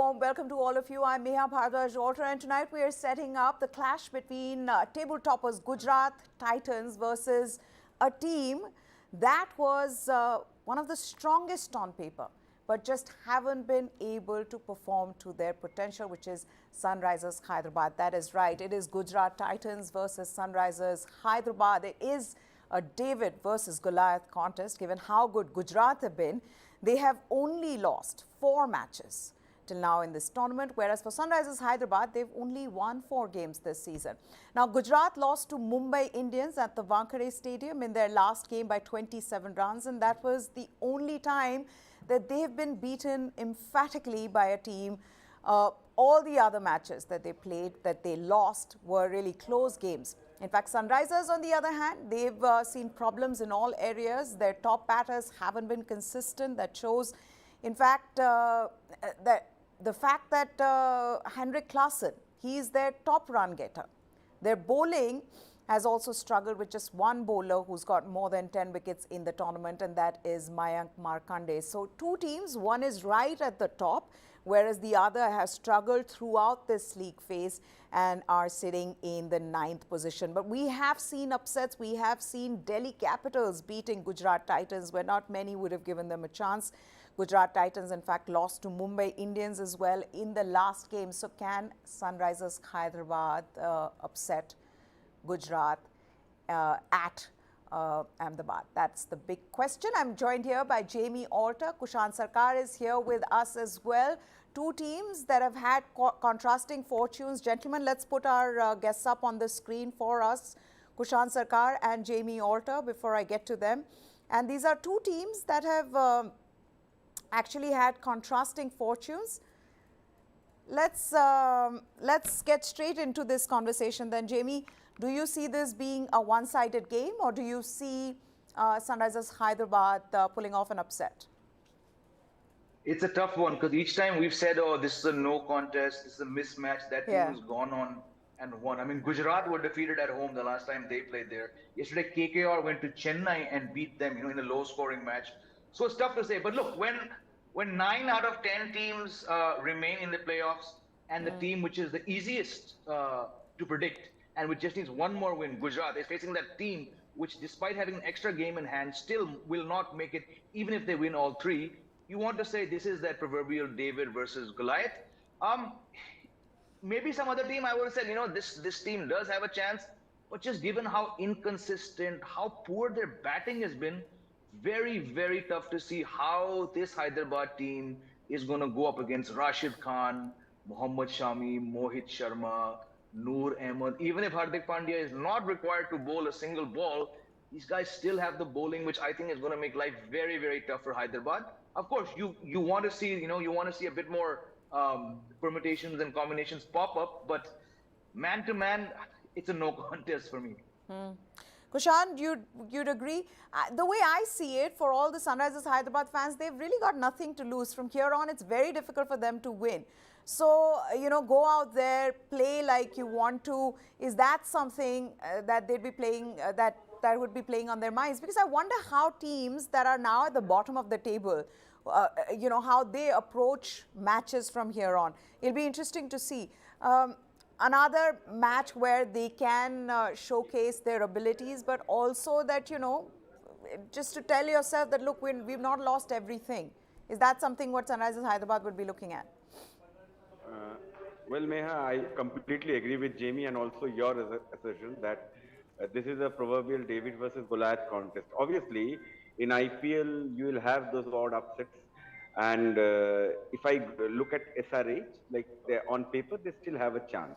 warm welcome to all of you. I'm Neha Bhardwaj-Alter, and tonight we are setting up the clash between table toppers Gujarat Titans versus a team that was one of the strongest on paper, but just haven't been able to perform to their potential, which is Sunrisers Hyderabad. That is right. It is Gujarat Titans versus Sunrisers Hyderabad. It is a David versus Goliath contest, given how good Gujarat have been. They have only lost 4 matches till now in this tournament, whereas for Sunrisers Hyderabad, they've only won 4 games this season. Now, Gujarat lost to Mumbai Indians at the Wankhede Stadium in their last game by 27 runs, and that was the only time that they've been beaten emphatically by a team. All the other matches that they played, that they lost, were really close games. In fact, Sunrisers, on the other hand, they've seen problems in all areas. Their top batters haven't been consistent. That shows, in fact, that the fact that Henrik Klassen, he is their top run getter. Their bowling has also struggled with just one bowler who's got more than 10 wickets in the tournament, and that is Mayank Markande. So 2 teams, one is right at the top, whereas the other has struggled throughout this league phase and are sitting in the 9th position. But we have seen upsets. We have seen Delhi Capitals beating Gujarat Titans, where not many would have given them a chance. Gujarat Titans, in fact, lost to Mumbai Indians as well in the last game. So can Sunrisers Hyderabad upset Gujarat at Ahmedabad? That's the big question. I'm joined here by Jamie Alter. Kushan Sarkar is here with us as well. 2 teams that have had contrasting fortunes. Gentlemen, let's put our guests up on the screen for us, Kushan Sarkar and Jamie Alter, before I get to them. And these are 2 teams that have actually had contrasting fortunes. Let's get straight into this conversation then. Jamie, do you see this being a one-sided game, or do you see Sunrisers Hyderabad pulling off an upset? It's a tough one, because each time we've said, oh, this is a no contest, this is a mismatch. That team has gone on and won. I mean, Gujarat were defeated at home the last time they played there. Yesterday, KKR went to Chennai and beat them, in a low-scoring match. So it's tough to say. But look, when 9 out of 10 teams remain in the playoffs, and the team which is the easiest to predict, and which just needs one more win, Gujarat, is facing that team which, despite having an extra game in hand, still will not make it, even if they win all 3. You want to say this is that proverbial David versus Goliath. Maybe some other team I would have said, this team does have a chance, but just given how inconsistent, how poor their batting has been, very, very tough to see how this Hyderabad team is going to go up against Rashid Khan, Mohammad Shami, Mohit Sharma, Noor Ahmed. Even if Hardik Pandya is not required to bowl a single ball, these guys still have the bowling, which I think is going to make life very, very tough for Hyderabad. Of course, you want to see, you want to see a bit more permutations and combinations pop up, but man to man, it's a no contest for me. Kushan, you'd agree? The way I see it, for all the Sunrisers Hyderabad fans, they've really got nothing to lose. From here on, it's very difficult for them to win. So, go out there, play like you want to. Is that something that they'd be playing, that would be playing on their minds? Because I wonder how teams that are now at the bottom of the table, how they approach matches from here on. It'll be interesting to see. Another match where they can showcase their abilities, but also that, just to tell yourself that, look, we've not lost everything. Is that something what Sunrisers Hyderabad would be looking at? Well, Neha, I completely agree with Jamie and also your assertion that this is a proverbial David versus Goliath contest. Obviously, in IPL, you will have those odd upsets. And if I look at SRH, like on paper, they still have a chance.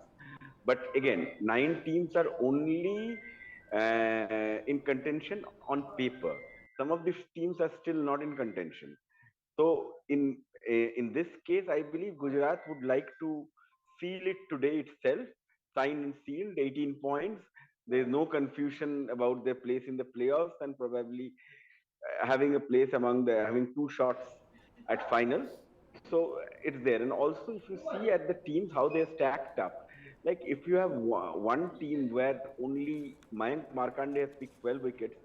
But again, 9 teams are only in contention on paper. Some of these teams are still not in contention. So in this case, I believe Gujarat would like to seal it today itself, signed and sealed, 18 points. There is no confusion about their place in the playoffs, and probably having a place having 2 shots at final. So it's there. And also, if you see at the teams how they're stacked up, like if you have one team where only Mayank Markande has picked 12 wickets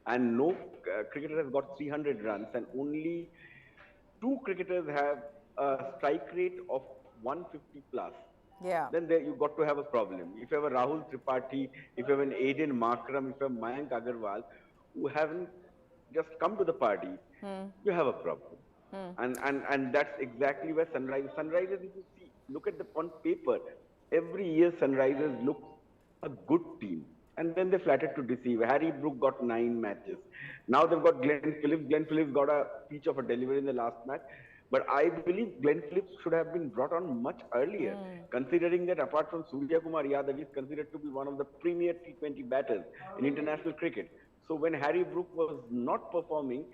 and no cricketer has got 300 runs, and only 2 cricketers have a strike rate of 150 plus, Yeah. then there you got to have a problem. If you have a Rahul Tripathi, if you have an Aiden Markram, if you have Mayank Agarwal, who haven't just come to the party, you have a problem. And that's exactly where Sunrisers, if you see, look at the on paper, every year Sunrisers look a good team. And then they flattered to deceive. Harry Brook got 9 matches. Now they've got Glenn Phillips. Glenn Phillips got a peach of a delivery in the last match. But I believe Glenn Phillips should have been brought on much earlier, considering that apart from Surya Kumar Yadav, he is considered to be one of the premier T20 batters in international cricket. So when Harry Brook was not performing,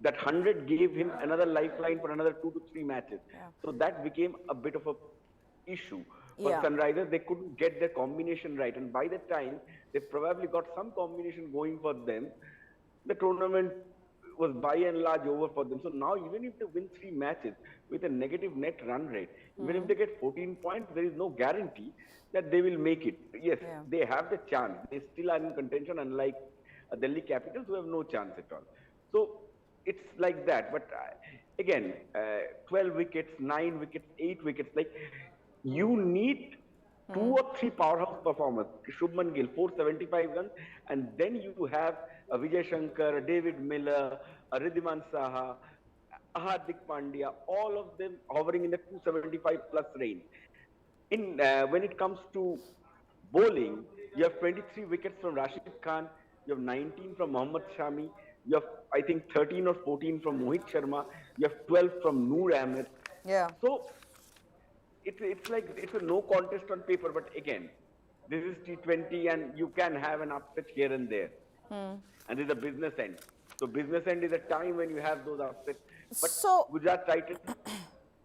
that 100 gave him another lifeline for another 2 to 3 matches. Yeah. So that became a bit of a issue for Yeah. Sunrisers. They couldn't get their combination right, and by the time they probably got some combination going for them, the tournament was by and large over for them. So now even if they win 3 matches with a negative net run rate, even if they get 14 points, there is no guarantee that they will make it. Yes, Yeah. they have the chance. They still are in contention, unlike Delhi Capitals, who have no chance at all. So it's like that. But again, 12 wickets, 9 wickets, 8 wickets, like you need 2 or 3 powerhouse performers. Shubman Gill, 475 runs, and then you have a Vijay Shankar, a David Miller, a Ridhiman Saha, a Hardik Pandya, all of them hovering in the 275 plus range. In when it comes to bowling, you have 23 wickets from Rashid Khan, you have 19 from Mohammad Shami, you have I think 13 or 14 from Mohit Sharma, you have 12 from Noor Ahmed. Yeah. So it's like it's a no contest on paper, but again, this is T20 and you can have an upset here and there. And there's a business end. So business end is a time when you have those upsets. But So- Gujarat Titans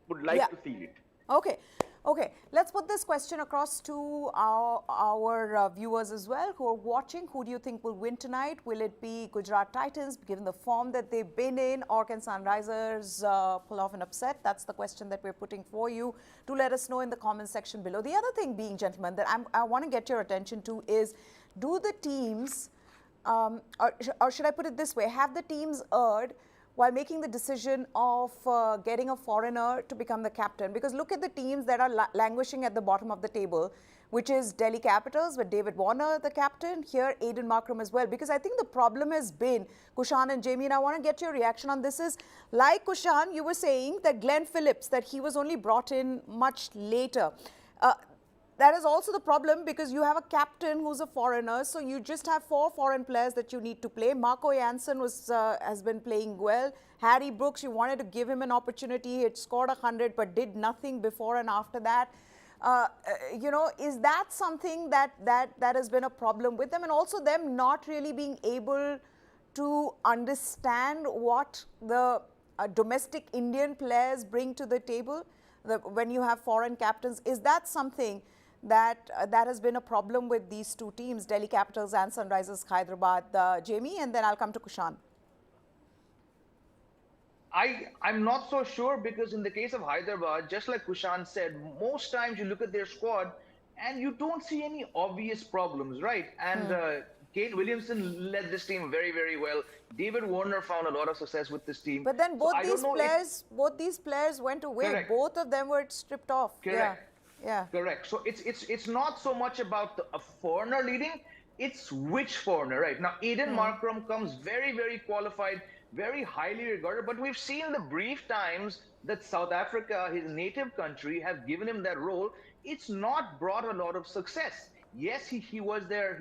would like Yeah. to see it. Okay. Okay, let's put this question across to our viewers as well who are watching. Who do you think will win tonight? Will it be Gujarat Titans, given the form that they've been in, or can Sunrisers pull off an upset? That's the question that we're putting for you. Do let us know in the comment section below. The other thing being, gentlemen, that I want to get your attention to is, do the teams, or should I put it this way, have the teams erred while making the decision of getting a foreigner to become the captain? Because look at the teams that are languishing at the bottom of the table, which is Delhi Capitals with David Warner, the captain. Here, Aiden Markram as well. Because I think the problem has been, Kushan and Jamie, and I want to get your reaction on this, is like Kushan, you were saying that Glenn Phillips, that he was only brought in much later. That is also the problem, because you have a captain who's a foreigner, so you just have 4 foreign players that you need to play. Marco Jansen has been playing well. Harry Brooks, you wanted to give him an opportunity. He had scored 100 but did nothing before and after that. You know, is that something that has been a problem with them, and also them not really being able to understand what the domestic Indian players bring to the table when you have foreign captains? Is that something that has been a problem with these two teams, Delhi Capitals and Sunrisers Hyderabad? Jamie, and then I'll come to Kushan. I'm not so sure, because in the case of Hyderabad, just like Kushan said, most times you look at their squad and you don't see any obvious problems, right? And Kane Williamson led this team very, very well. David Warner found a lot of success with this team. But then both So these players went away. Correct. Both of them were stripped off. Correct. Yeah. Correct. So it's not so much about a foreigner leading, it's which foreigner, right? Now, Aiden Markram comes very, very qualified, very highly regarded, but we've seen the brief times that South Africa, his native country, have given him that role. It's not brought a lot of success. Yes, he was their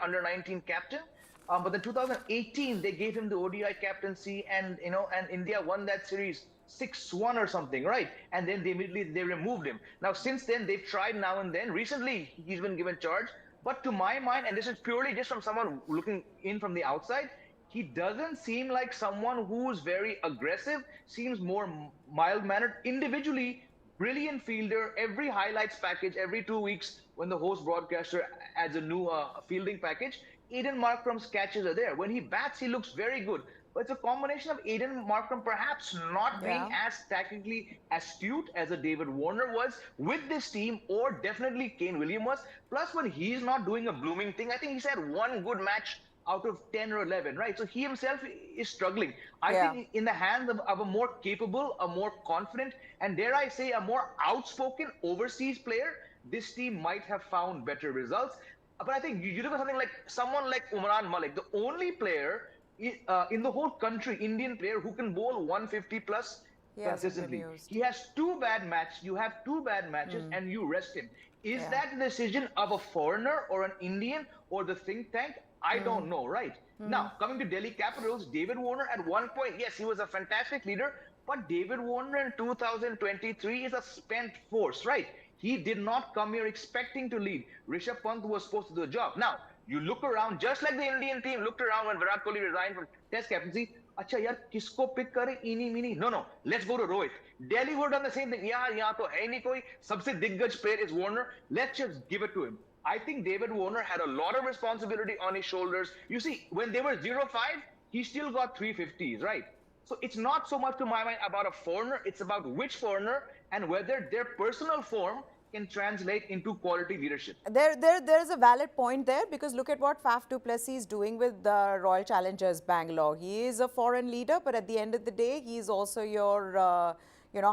under 19 captain, but in 2018 they gave him the ODI captaincy, and India won that series 6-1 or something, right? And then they immediately removed him. Now since then they've tried now and then. Recently he's been given charge, but to my mind, and this is purely just from someone looking in from the outside, he doesn't seem like someone who's very aggressive. Seems more mild-mannered. Individually, brilliant fielder. Every highlights package, every 2 weeks, when the host broadcaster adds a new fielding package, Aiden Markram's catches are there. When he bats, he looks very good. But it's a combination of Aiden Markram perhaps not being as tactically astute as a David Warner was with this team, or definitely Kane Williams was. Plus, when he's not doing a blooming thing, I think he's had one good match out of 10 or 11, right? So he himself is struggling. I Yeah. think in the hands of a more capable, a more confident, and dare I say, a more outspoken overseas player, this team might have found better results. But I think you look at something like someone like Umran Malik, the only player in the whole country, Indian player who can bowl 150 plus He hasn't been consistently. used. He has two bad matches. You have two bad matches, and you rest him. Is Yeah. that the decision of a foreigner or an Indian or the think tank? I don't know, right? Now, coming to Delhi Capitals, David Warner at one point, yes, he was a fantastic leader, but David Warner in 2023 is a spent force, right? He did not come here expecting to lead. Rishabh Pant was supposed to do the job. Now, you look around, just like the Indian team looked around when Virat Kohli resigned from Test captaincy. Acha yaar, kisko pick kare? Eeny meeny. No. Let's go to Rohit. Delhi would have done the same thing. Yeah, yahan to hai nahi koi. Sabse diggaj player is Warner. Let's just give it to him. I think David Warner had a lot of responsibility on his shoulders. You see, when they were 0-5, he still got 350s, right? So it's not so much to my mind about a foreigner, it's about which foreigner and whether their personal form can translate into quality leadership. There's a valid point there, because look at what Faf du Plessis is doing with the Royal Challengers Bangalore. He is a foreign leader, but at the end of the day, he's also your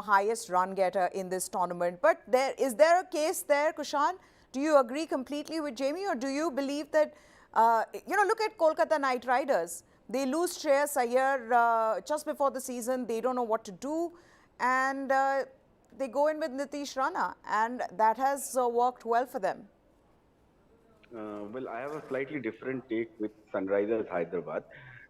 highest run getter in this tournament. But is there a case there, Kushan? Do you agree completely with Jamie, or do you believe that, look at Kolkata Knight Riders. They lose Shreyas Iyer just before the season. They don't know what to do. And they go in with Nitish Rana. And that has worked well for them. Well, I have a slightly different take with Sunrisers Hyderabad.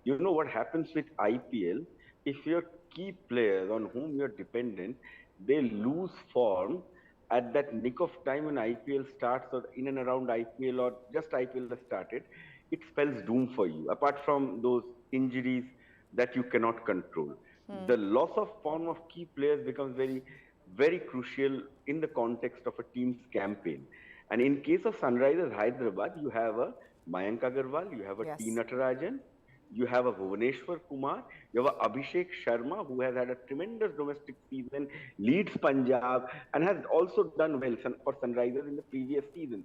You know what happens with IPL? If your key players on whom you're dependent, they lose form at that nick of time when IPL starts, or in and around IPL, or just IPL has started, it spells doom for you. Apart from those injuries that you cannot control, the loss of form of key players becomes very, very crucial in the context of a team's campaign. And in case of Sunrisers Hyderabad, you have a Mayank Agarwal, you have a T. Yes. Natarajan, you have a Bhuvaneshwar Kumar, you have a Abhishek Sharma, who has had a tremendous domestic season, leads Punjab, and has also done well for Sunrisers in the previous season.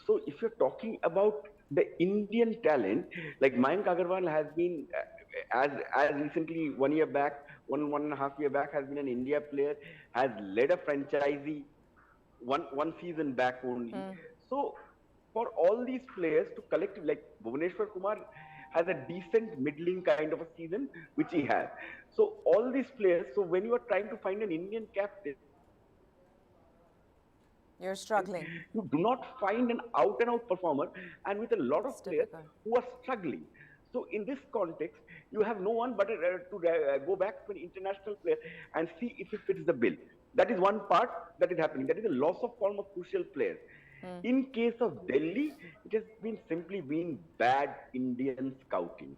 So if you're talking about the Indian talent, like Mayank Agarwal has been, as recently 1 year back, one and a half year back, has been an India player, has led a franchisee one season back only. So for all these players to collective, like Bhuvaneshwar Kumar has a decent middling kind of a season, which he has. So all these players, so when you are trying to find an Indian captain, You're struggling. you do not find an out and out performer, and with a lot of It's players difficult. who are struggling. So in this context, you have no one but to go back to an international player and see if it fits the bill. That is one part that is happening. That is the loss of form of crucial players. In case of Delhi, it has been simply been bad Indian scouting.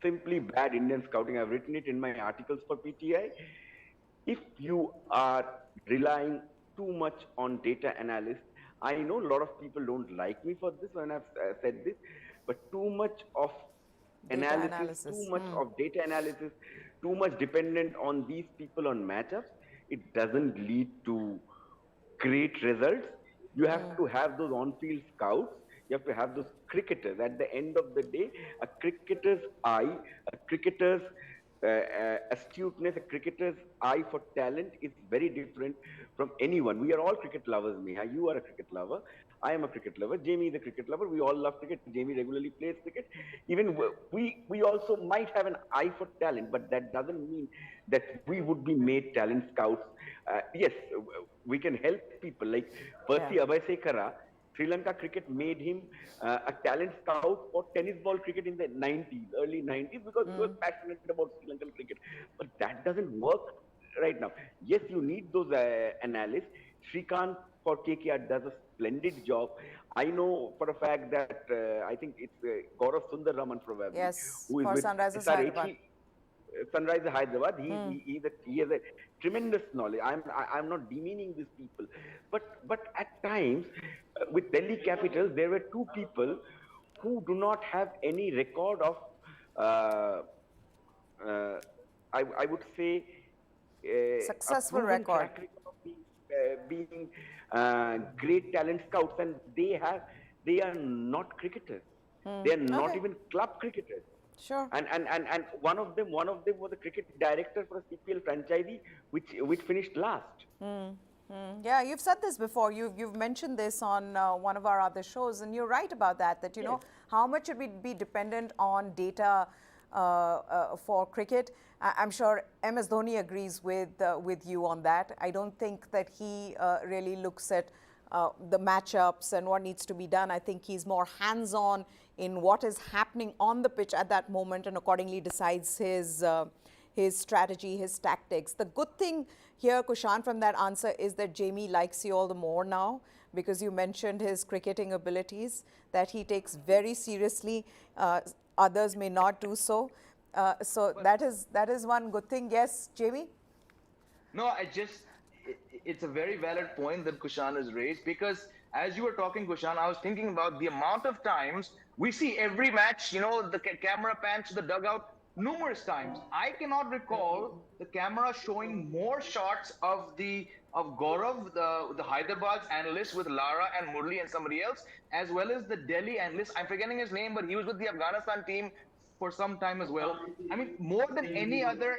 Simply bad Indian scouting. I've written it in my articles for PTI. If you are relying too much on data analysis, I know a lot of people don't like me for this when I've said this, but too much of analysis, too much of data analysis, too much dependent on these people on matchups, it doesn't lead to great results. You have to have those on-field scouts. You have to have those cricketers. At the end of the day, a cricketer's eye, a cricketer's astuteness, a cricketer's eye for talent is very different from anyone. We are all cricket lovers, Neha. You are a cricket lover. I am a cricket lover. Jamie is a cricket lover. We all love cricket. Jamie regularly plays cricket. Even we also might have an eye for talent, but that doesn't mean that we would be made talent scouts. Yes, we can help people. Like Percy Abhaysekara, Sri Lanka cricket made him a talent scout for tennis ball cricket in the 90s, early 90s, because he was passionate about Sri Lankan cricket. But that doesn't work right now. Yes, you need those analysts. Shrikant for KKR does a splendid job. I know for a fact that I think it's Gaurav Sundararaman probably, Yes, who is for with Sunrisers SRH. Hyderabad. Sunrisers Hyderabad. He has a tremendous knowledge. I'm not demeaning these people, but at times with Delhi Capitals there were two people who do not have any record of I would say Successful a proven record. track record of being great talent scouts, and they are not cricketers. They are not Okay, even club cricketers. sure. And one of them was a cricket director for a CPL franchisee, which finished last. Yeah, you've said this before. You've mentioned this on one of our other shows, and you're right about that. That you Yes. know how much should we be dependent on data for cricket? I'm sure MS Dhoni agrees with you on that. I don't think that he really looks at the matchups and what needs to be done. I think he's more hands-on in what is happening on the pitch at that moment, and accordingly decides his strategy, his tactics. The good thing here, Kushan, from that answer is that Jamie likes you all the more now because you mentioned his cricketing abilities that he takes very seriously. Others may not do so. So that is one good thing. Yes, Jamie? No, it's a very valid point that Kushan has raised because as you were talking, Kushan, I was thinking about the amount of times we see every match, the camera pans to the dugout numerous times. I cannot recall the camera showing more shots of Gaurav, the Hyderabad's analyst with Lara and Murli and somebody else, as well as the Delhi analyst. I'm forgetting his name, but he was with the Afghanistan team for some time as well. I mean, more than any other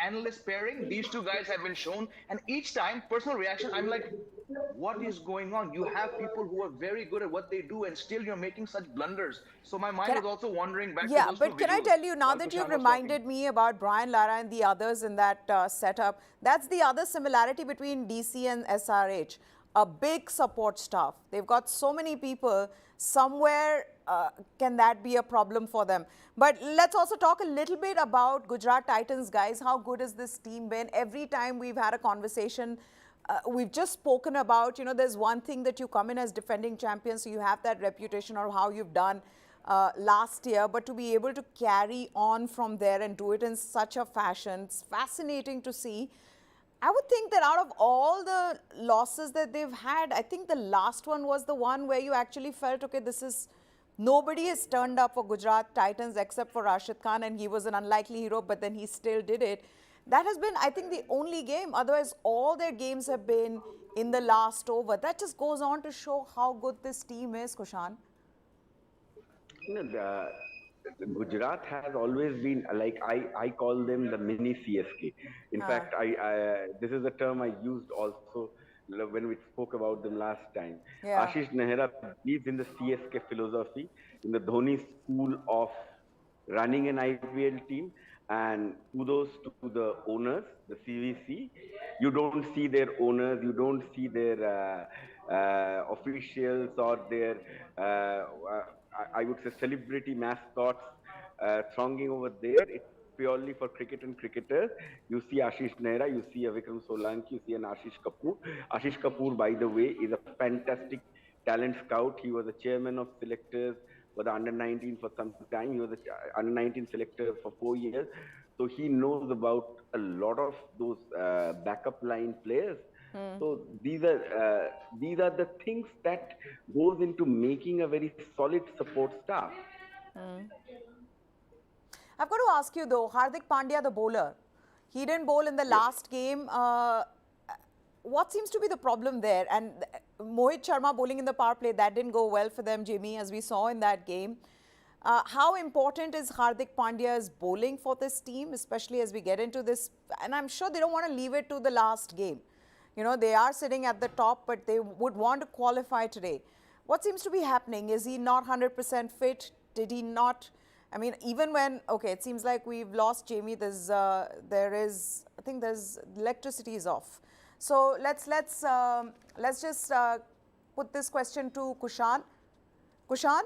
analyst pairing, these two guys have been shown. And each time, personal reaction, I'm like, what is going on? You have people who are very good at what they do, and still you're making such blunders. So my mind Can was also wandering back to Yeah, those two but can I visuals tell you now while that Kushan you've was talking. reminded me about Brian Lara and the others in that setup, that's the other similarity between DC and SRH. A big support staff. They've got so many people. Somewhere can that be a problem for them? But let's also talk a little bit about Gujarat Titans, guys. How good has this team been? Every time we've had a conversation, we've just spoken about, there's one thing that you come in as defending champions, so you have that reputation of how you've done last year, but to be able to carry on from there and do it in such a fashion, it's fascinating to see. I would think that out of all the losses that they've had, I think the last one was the one where you actually felt, okay, nobody has turned up for Gujarat Titans except for Rashid Khan, and he was an unlikely hero, but then he still did it. That has been, I think, the only game. Otherwise, all their games have been in the last over. That just goes on to show how good this team is, Kushan. The Gujarat has always been like I call them the mini CSK. In Uh, fact, this is a term I used also when we spoke about them last time. yeah. Ashish Nehra believes in the CSK philosophy, in the Dhoni school of running an IPL team, and kudos to the owners, the CVC. You don't see their owners, you don't see their officials or their, I would say, celebrity mascots thronging over there. It's purely for cricket and cricketers. You see Ashish Nehra, you see a Vikram Solanki, you see an Ashish Kapoor. Ashish Kapoor, by the way, is a fantastic talent scout. He was a chairman of selectors for the under 19 for some time. He was the under 19 selector for 4 years. So he knows about a lot of those backup line players. So these are the things that goes into making a very solid support staff. I've got to ask you though, Hardik Pandya, the bowler, he didn't bowl in the Yes. last game. What seems to be the problem there? And Mohit Sharma bowling in the power play, that didn't go well for them, Jimmy, as we saw in that game. How important is Hardik Pandya's bowling for this team, especially as we get into this? And I'm sure they don't want to leave it to the last game. They are sitting at the top, but they would want to qualify today. What seems to be happening? Is he not 100% fit? Did he not? I mean, even when, okay, it seems like we've lost Jamie. I think electricity is off. So let's just put this question to Kushan. Kushan?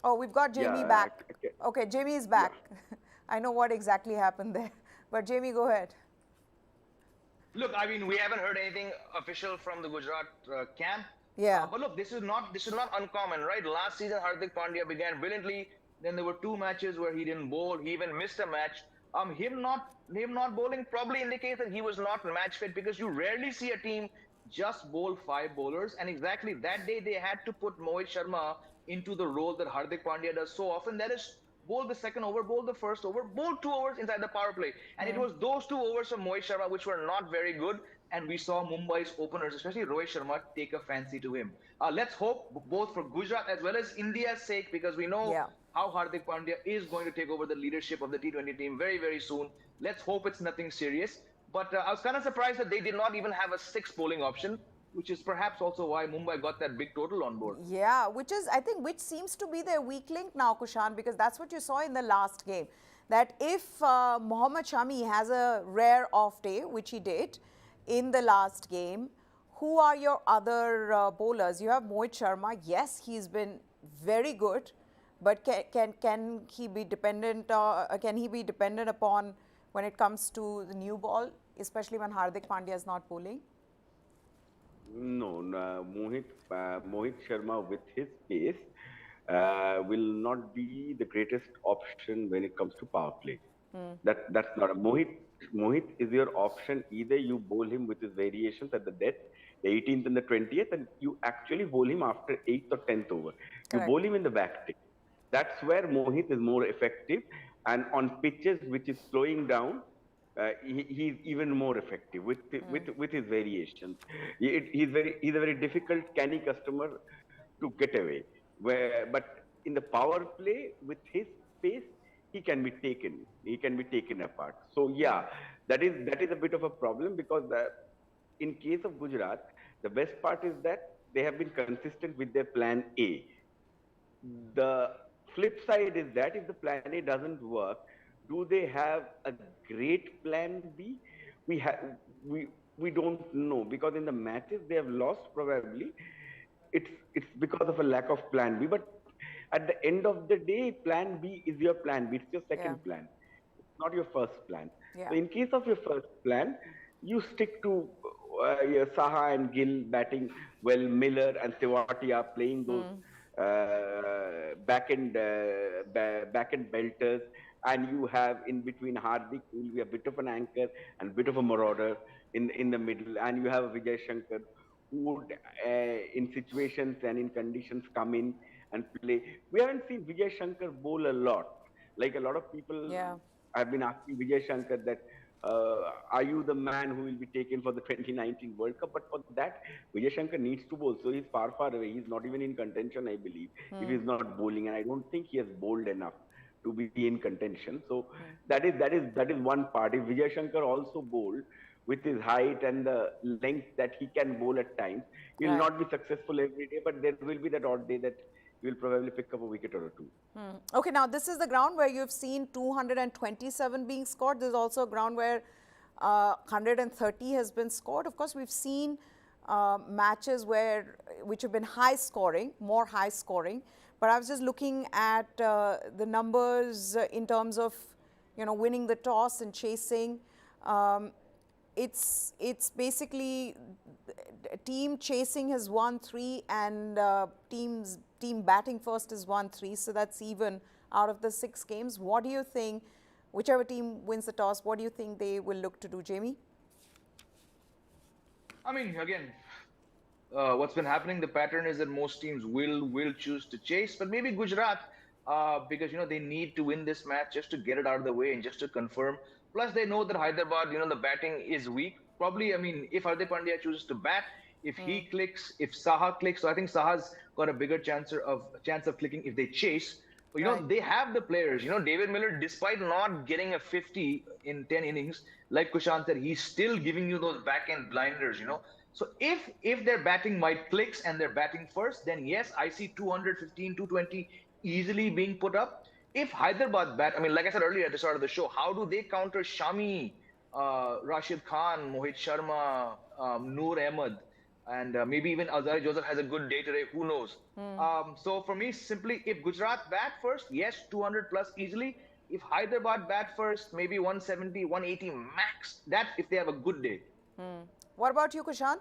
Oh, we've got Jamie Yeah, back. okay. Okay, Jamie is back. I know what exactly happened there. But Jamie, go ahead. Look, I mean, we haven't heard anything official from the Gujarat camp. Yeah. But look, this is not uncommon, right? Last season, Hardik Pandya began brilliantly. Then there were 2 matches where he didn't bowl. He even missed a match. Him not bowling probably indicates that he was not match fit because you rarely see a team just bowl 5 bowlers. And exactly that day they had to put Mohit Sharma into the role that Hardik Pandya does so often. That is bowl the second over, bowl the first over, bowl 2 overs inside the power play. And it was those 2 overs from Mohit Sharma which were not very good. And we saw Mumbai's openers, especially Rohit Sharma, take a fancy to him. Let's hope both for Gujarat as well as India's sake, because we know Yeah. how Hardik Pandya is going to take over the leadership of the T20 team very, very soon. Let's hope it's nothing serious. But I was kind of surprised that they did not even have a sixth bowling option, which is perhaps also why Mumbai got that big total on board. Yeah, which is, I think, which seems to be their weak link now, Kushan, because that's what you saw in the last game. That if Mohammad Shami has a rare off day, which he did in the last game, who are your other bowlers? You have Mohit Sharma. Yes, he's been very good, but can he be dependent? Can he be dependent upon when it comes to the new ball, especially when Hardik Pandya is not bowling? No, Mohit Sharma with his pace will not be the greatest option when it comes to power play. That's not a Mohit. Mohit is your option. Either you bowl him with his variations at the death, the 18th and the 20th, and you actually bowl him after 8th or 10th over. You Correct. bowl him in the back tick. That's where Mohit is more effective, and on pitches which is slowing down, he's even more effective with his variations. He's a very difficult canny customer to get away. But in the power play with his pace, he can be taken apart. So yeah, that is a bit of a problem, because in case of Gujarat, the best part is that they have been consistent with their plan A. The flip side is that if the plan A doesn't work, do they have a great plan B? We don't know, because in the matches they have lost, probably it's because of a lack of plan B. But at the end of the day, plan B is your plan B. It's your second plan. It's not your first plan. Yeah. So in case of your first plan, you stick to your Saha and Gill batting well, Miller and Tewatia playing those back end belters, and you have in between Hardik, who will be a bit of an anchor and a bit of a marauder in the middle, and you have Vijay Shankar, who would in situations and in conditions come in and play. We haven't seen Vijay Shankar bowl a lot. Like a lot of people have been asking Vijay Shankar that, are you the man who will be taken for the 2019 World Cup? But for that, Vijay Shankar needs to bowl. So he's far, far away. He's not even in contention, I believe, if he's not bowling. And I don't think he has bowled enough to be in contention. So that is one part. If Vijay Shankar also bowled with his height and the length that he can bowl at times, he will not be successful every day, but there will be that odd day that he will probably pick up a wicket or two. Okay, now this is the ground where you've seen 227 being scored. There's also a ground where 130 has been scored. Of course, we've seen matches which have been high scoring, more high scoring. But I was just looking at the numbers in terms of, winning the toss and chasing. It's basically team chasing has won 3 and team batting first has won 3. So that's even out of the 6 games. What do you think, whichever team wins the toss, what do you think they will look to do, Jamie? I mean, again, what's been happening, the pattern is that most teams will choose to chase, but maybe Gujarat, because, they need to win this match just to get it out of the way and just to confirm. Plus, they know that Hyderabad, the batting is weak. Probably, I mean, if Hardik Pandya chooses to bat, if he clicks, if Saha clicks, so I think Saha's got a bigger chance of clicking if they chase. But, they have the players. David Miller, despite not getting a 50 in 10 innings, like Kushan said, he's still giving you those back-end blinders, So if their batting might clicks and they're batting first, then yes, I see 215, 220 easily being put up. If Hyderabad bat, I mean, like I said earlier at the start of the show, how do they counter Shami, Rashid Khan, Mohit Sharma, Noor Ahmed, and maybe even Azhar Joseph has a good day today, who knows? So for me, simply, if Gujarat bat first, yes, 200 plus easily. If Hyderabad bat first, maybe 170, 180 max. That if they have a good day. What about you, Kushan?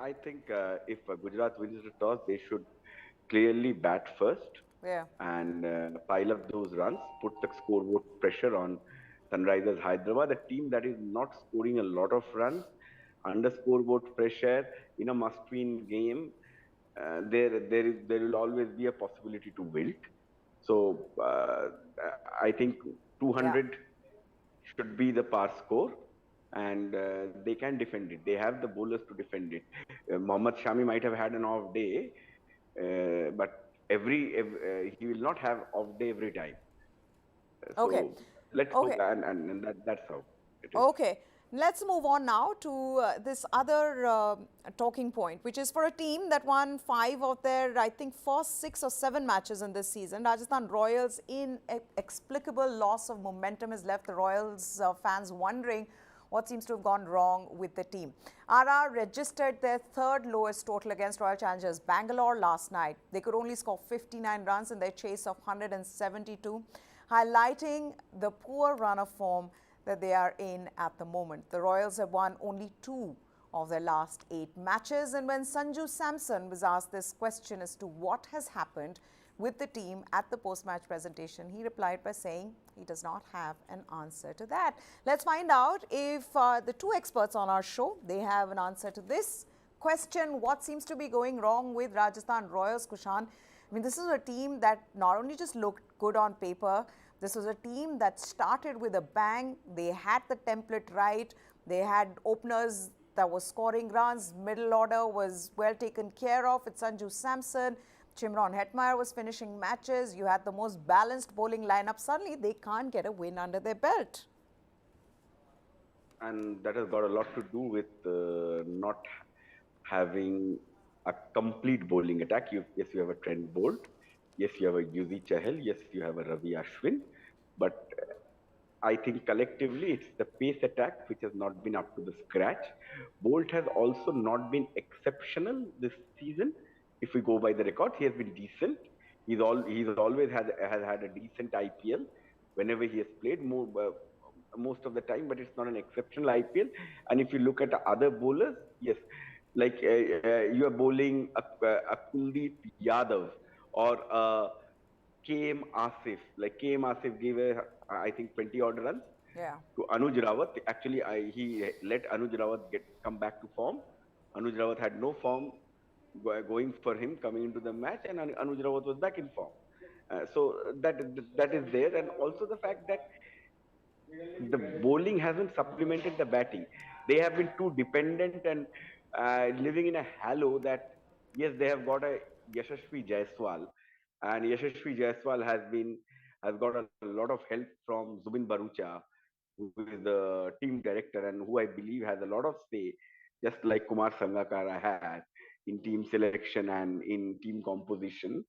I think if Gujarat wins the toss, they should clearly bat first. And pile up those runs, put the scoreboard pressure on Sunrisers Hyderabad, a team that is not scoring a lot of runs, under scoreboard pressure in a must-win game. There will always be a possibility to wilt. So I think Yeah. 200 should be the par score, and they can defend it. They have the bowlers to defend it. Mohammad Shami might have had an off day, but he will not have off day every time. Okay. So let's hope, Okay. and that's how it is. Okay, let's move on now to this other talking point, which is for a team that won 5 of their, I think, first 6 or 7 matches in this season. Rajasthan Royals' inexplicable loss of momentum has left the Royals fans wondering what seems to have gone wrong with the team. RR registered their 3rd lowest total against Royal Challengers Bangalore last night. They could only score 59 runs in their chase of 172, highlighting the poor run of form that they are in at the moment. The Royals have won only 2 of their last 8 matches, and when Sanju Samson was asked this question as to what has happened with the team at the post-match presentation, he replied by saying he does not have an answer to that. Let's find out if the 2 experts on our show, they have an answer to this question. What seems to be going wrong with Rajasthan Royals, Kushan? I mean, this is a team that not only just looked good on paper, this was a team that started with a bang. They had the template right. They had openers that were scoring runs. Middle order was well taken care of with Sanju Samson. Chimron Hetmeyer was finishing matches. You had the most balanced bowling lineup. Suddenly, they can't get a win under their belt. And that has got a lot to do with not having a complete bowling attack. Yes, you have a Trent Bolt. Yes, you have a Yuzi Chahal. Yes, you have a Ravi Ashwin. But I think collectively it's the pace attack which has not been up to the scratch. Bolt has also not been exceptional this season. If we go by the records, he has been decent. He's always has had a decent IPL whenever he has played most of the time, but it's not an exceptional IPL. And if you look at the other bowlers, yes, like you are bowling a Kuldeep Yadav or KM Asif. Like KM Asif gave I think 20 odd runs Yeah. to Anuj Rawat. Actually, he let Anuj Rawat come back to form. Anuj Rawat had no form going for him coming into the match, and Anuj Rawat was back in form. So that is there, and also the fact that the bowling hasn't supplemented the batting. They have been too dependent and living in a halo that yes, they have got a Yashasvi Jaiswal, and Yashasvi Jaiswal has got a lot of help from Zubin Barucha, who is the team director and who I believe has a lot of say, just like Kumar Sangakkara had in team selection and in team composition.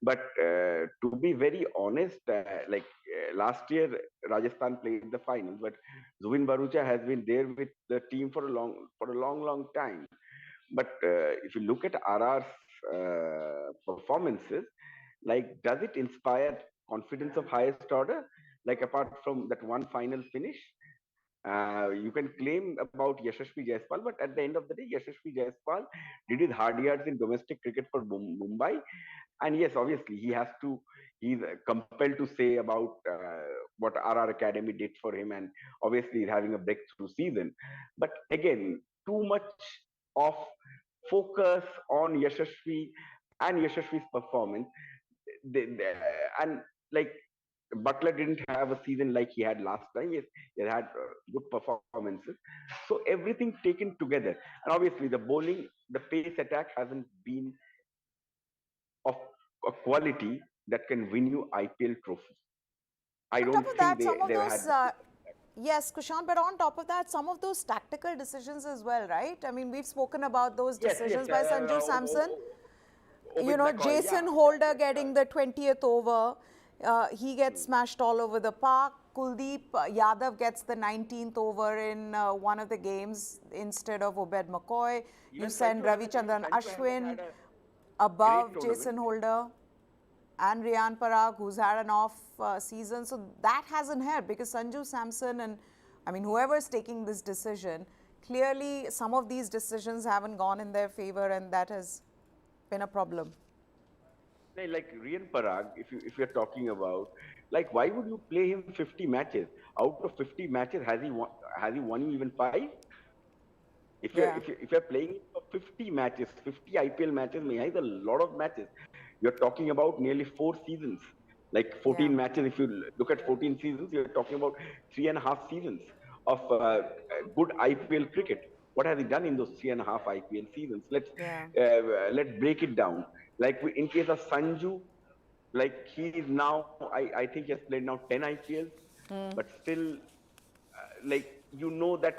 But to be very honest, last year Rajasthan played the final, but Zubin Barucha has been there with the team for a long time. But if you look at RR's performances, like does it inspire confidence of highest order? Like apart from that one final finish, you can claim about Yashasvi Jaiswal, but at the end of the day, Yashasvi Jaiswal did his hard yards in domestic cricket for Mumbai, and yes, obviously he's compelled to say about what RR Academy did for him, and obviously he's having a breakthrough season. But again, too much of focus on Yashasvi and Yashasvi's performance, and like Butler didn't have a season like he had last time. Yes, he had good performances. So everything taken together, and obviously the bowling, the pace attack hasn't been of a quality that can win you IPL trophies. I On top don't of think that, some of they've those, had the pace. yes, Kushan, but on top of that, some of those tactical decisions as well, right? I mean, we've spoken about those Yes, decisions yes. by Sanju Samson. You With know, McCoy, yeah, Jason Holder yes, getting the 20th over. He gets smashed all over the park. Kuldeep Yadav gets the 19th over in one of the games instead of Obed McCoy. You even send Ravichandran Ashwin had a above great Jason tournament. Holder and Riyan Parag, who's had an off season. So that hasn't helped because Sanju Samson and, I mean, whoever is taking this decision, clearly some of these decisions haven't gone in their favor, and that has been a problem. Like Rian Parag, if you're talking about, like, why would you play him 50 matches? Out of 50 matches, has he won you even 5? Yeah. If you're playing him for 50 matches, 50 IPL matches, is a lot of matches. You're talking about nearly 4 seasons. Like 14 matches, if you look at 14 seasons, you're talking about 3.5 seasons of good IPL cricket. What has he done in those 3.5 IPL seasons? Yeah. Let's break it down. Like in case of Sanju, like he is now, I think he has played now 10 IPLs, but still, like that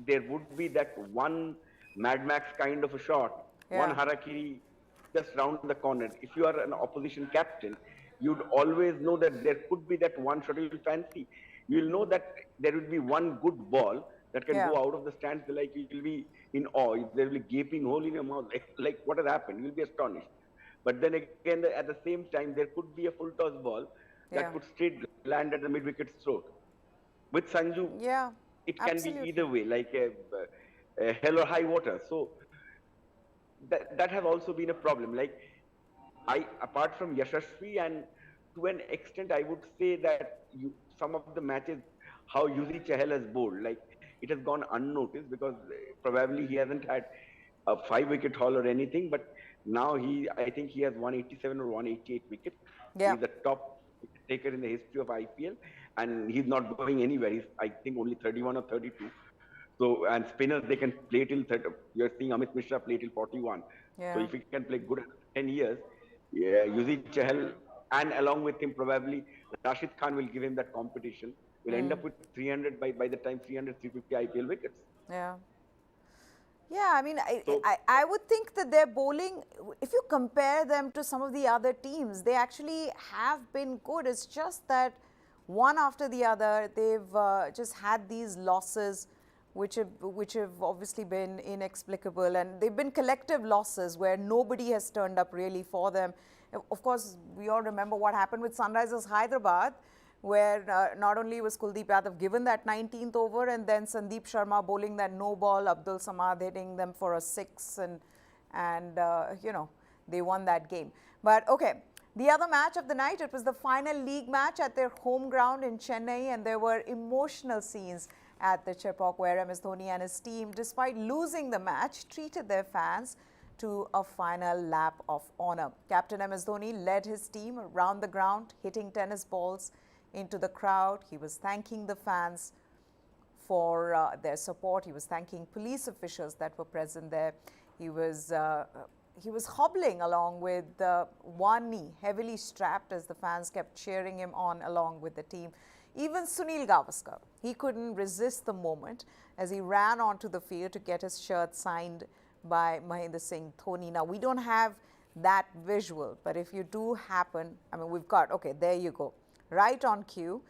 there would be that one Mad Max kind of a shot, one Yeah. harakiri just round the corner. If you are an opposition captain, you'd always know that there could be that one shot you'll fancy. You'll know that there will be one good ball that can Yeah. go out of the stands. Like you will be in awe. There will be gaping hole in your mouth. Like what has happened? You'll be astonished. But then again, at the same time, there could be a full toss ball that Yeah. could straight land at the mid wicket's throat. With Sanju, Yeah. it can be either Absolutely. way, like a hell or high water. So that has also been a problem. Like apart from Yashasvi, and to an extent, I would say that some of the matches, how Yuzi Chahal has bowled, like it has gone unnoticed because probably he hasn't had a 5 wicket haul or anything, but now I think he has 187 or 188 wickets. Yeah. He's the top wicket taker in the history of IPL, and he's not going anywhere. He's, I think, only 31 or 32. So, and spinners, they can play till 30. You're seeing Amit Mishra play till 41. So Yeah. if he can play good 10 years, yeah, Yuzi Chahal, and along with him, probably Rashid Khan will give him that competition. Will end up with 300 by the time 300, 350 IPL wickets. Yeah. Yeah, I mean, So, I would think that their bowling, if you compare them to some of the other teams, they actually have been good. It's just that one after the other, they've just had these losses, which have obviously been inexplicable, and they've been collective losses where nobody has turned up really for them. Of course, we all remember what happened with Sunrisers Hyderabad, where not only was Kuldeep Yadav given that 19th over, and then Sandeep Sharma bowling that no ball, Abdul Samad hitting them for a 6, and they won that game. But okay, the other match of the night, it was the final league match at their home ground in Chennai, and there were emotional scenes at the Chepauk where MS Dhoni and his team, despite losing the match, treated their fans to a final lap of honor. Captain MS Dhoni led his team around the ground, hitting tennis balls into the crowd. He was thanking the fans for their support. He was thanking police officials that were present there. He was hobbling along with one knee, heavily strapped, as the fans kept cheering him on along with the team. Even Sunil Gavaskar, he couldn't resist the moment as he ran onto the field to get his shirt signed by Mahendra Singh Dhoni. Now, we don't have that visual, but if you do happen, I mean, we've got, okay, there you go, right on cue.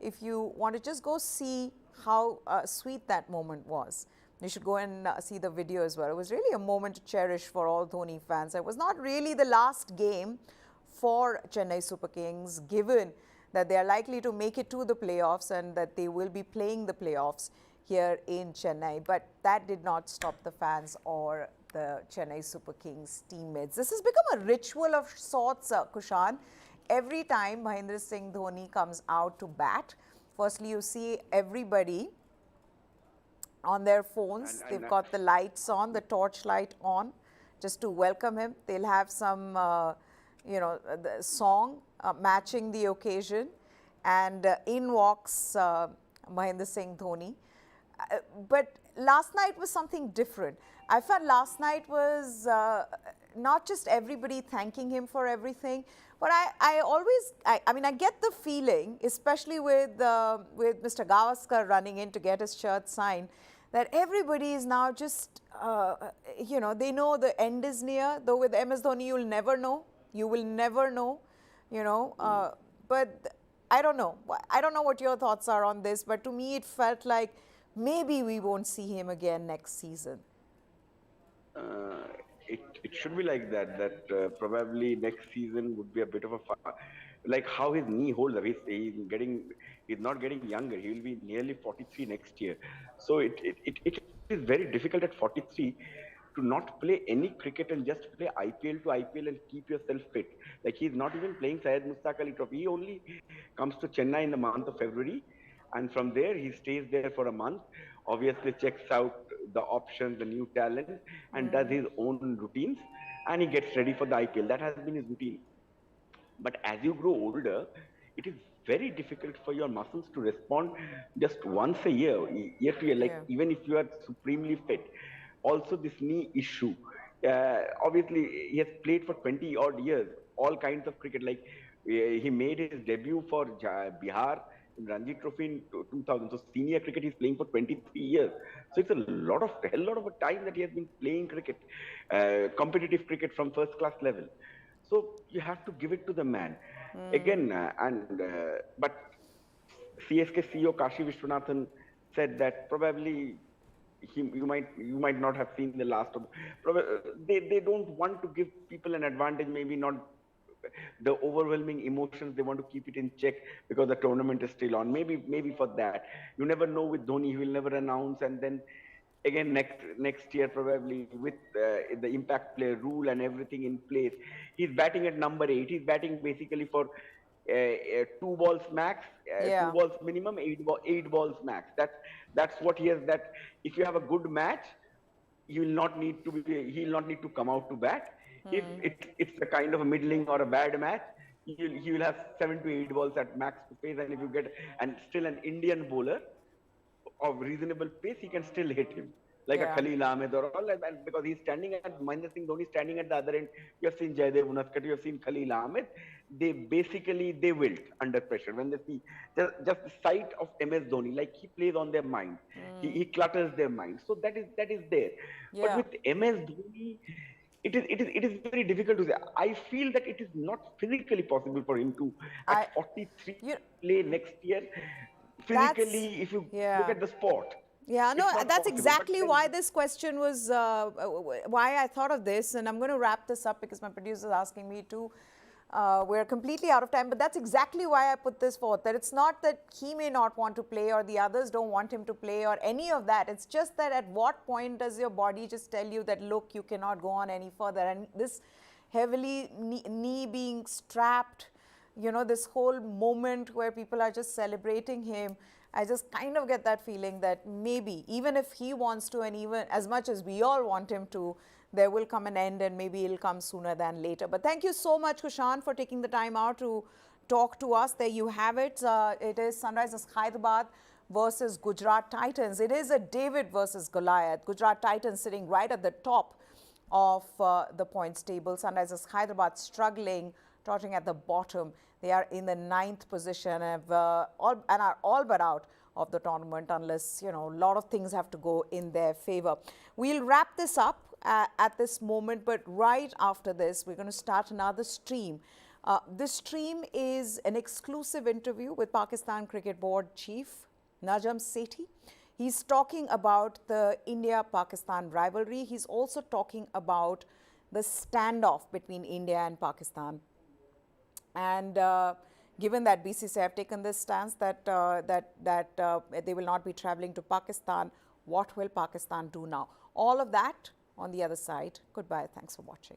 If you want to just go see how sweet that moment was, you should go and see the video as well. It was really a moment to cherish for all Dhoni fans. It was not really the last game for Chennai Super Kings, given that they are likely to make it to the playoffs and that they will be playing the playoffs here in Chennai. But that did not stop the fans or the Chennai Super Kings teammates. This has become a ritual of sorts, Kushan. Every time Mahendra Singh Dhoni comes out to bat, firstly you see everybody on their phones. They've got the lights on, the torch light on, just to welcome him. They'll have some, the song matching the occasion, and in walks Mahendra Singh Dhoni. But last night was something different. I felt last night was not just everybody thanking him for everything, but I mean, I get the feeling, especially with Mr. Gavaskar running in to get his shirt signed, that everybody is now just, they know the end is near. Though with MS Dhoni, you'll never know. You will never know, but I don't know. I don't know what your thoughts are on this, but to me, it felt like maybe we won't see him again next season. It should be like that probably next season would be a bit of a like how his knee holds up. He's not getting younger. He will be nearly 43 next year. So it is very difficult at 43 to not play any cricket and just play IPL to IPL and keep yourself fit. Like he's not even playing Syed Mustaq Ali Trophy. He only comes to Chennai in the month of February, and from there he stays there for a month. Obviously checks out the options, the new talent, and does his own routines, and he gets ready for the IPL. That has been his routine. But as you grow older, it is very difficult for your muscles to respond just once a year, year to year, like Yeah. even if you are supremely fit. Also, this knee issue. Obviously, he has played for 20 odd years, all kinds of cricket. Like he made his debut for Bihar in Ranji Trophy in 2000. So senior cricket, he's playing for 23 years. So it's a hell lot of a time that he has been playing cricket, competitive cricket from first class level. So you have to give it to the man. Again, but CSK CEO Kashi Vishwanathan said that probably you might not have seen the last of. They don't want to give people an advantage. Maybe not the overwhelming emotions. They want to keep it in check because the tournament is still on. Maybe for that. You never know with Dhoni. He will never announce, and then again next year probably with the impact play rule and everything in place, he's batting at number 8. He's batting basically for 2 balls max, two Yeah. balls minimum, 8 balls max. That's what he has. That if you have a good match, he'll not need to come out to bat. If it's a kind of a middling or a bad match, he will have 7 to 8 balls at max to face. And if you get and still an Indian bowler of reasonable pace, he can still hit him like a Yeah. Khalil Ahmed or all. And because he's standing at Mahendra Singh Dhoni standing at the other end. You have seen Jaydev Unadkat, you have seen Khalil Ahmed. They wilt under pressure when they see just the sight of MS Dhoni, like he plays on their mind. He clutters their mind. So that is there. But Yeah. with MS Dhoni, it is very difficult to say. I feel that it is not physically possible for him to I at 43 you play next year. that's Physically, if you look yeah. at the sport, Yeah, no, it's not that's possible. But exactly then, why this question was, why I thought of this. And I'm going to wrap this up because my producer is asking me to. We're completely out of time, but that's exactly why I put this forth. That it's not that he may not want to play or the others don't want him to play or any of that. It's just that at what point does your body just tell you that, look, you cannot go on any further? And this heavily knee being strapped, you know, this whole moment where people are just celebrating him, I just kind of get that feeling that maybe even if he wants to, and even as much as we all want him to, there will come an end and maybe it'll come sooner than later. But thank you so much, Kushan, for taking the time out to talk to us. There you have it. It is Sunrisers Hyderabad versus Gujarat Titans. It is a David versus Goliath. Gujarat Titans sitting right at the top of the points table. Sunrisers Hyderabad struggling, tottering at the bottom. They are in the 9th position and are all but out of the tournament unless, you know, a lot of things have to go in their favor. We'll wrap this up at this moment, but right after this, we're going to start another stream. This stream is an exclusive interview with Pakistan Cricket Board Chief Najam Sethi. He's talking about the India-Pakistan rivalry. He's also talking about the standoff between India and Pakistan. And given that BCCI have taken this stance that they will not be traveling to Pakistan, what will Pakistan do now? All of that on the other side. Goodbye. Thanks for watching.